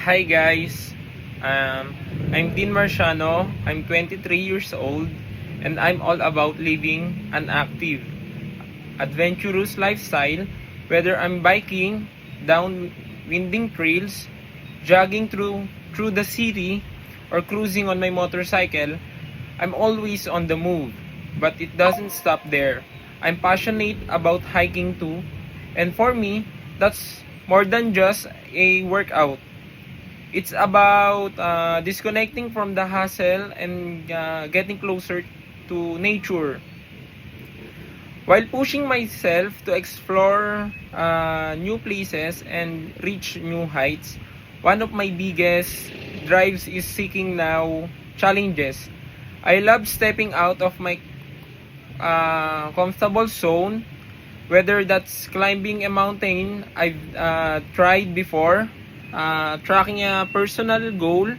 Hi guys, I'm Dean Marciano, I'm 23 years old, and I'm all about living an active, adventurous lifestyle, whether I'm biking down winding trails, jogging through the city, or cruising on my motorcycle. I'm always on the move, but it doesn't stop there. I'm passionate about hiking too, and for me, that's more than just a workout. It's about disconnecting from the hustle and getting closer to nature while pushing myself to explore new places and reach new heights. One of my biggest drives is seeking now challenges. I love stepping out of my comfortable zone, whether that's climbing a mountain I've tried before, tracking a personal goal,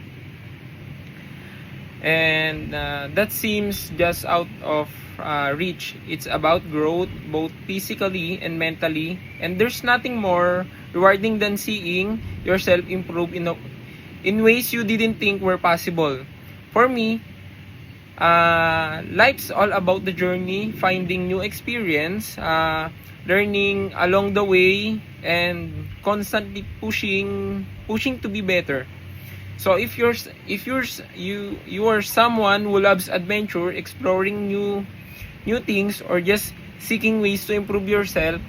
and that seems just out of reach. It's about growth, both physically and mentally, and there's nothing more rewarding than seeing yourself improve in ways you didn't think were possible. For me, life's all about the journey, finding new experience, learning along the way, and constantly pushing to be better. So if you are someone who loves adventure, exploring new things, or just seeking ways to improve yourself,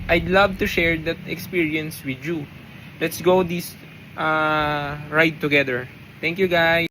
I'd love to share that experience with you. Let's go this ride together. Thank you guys.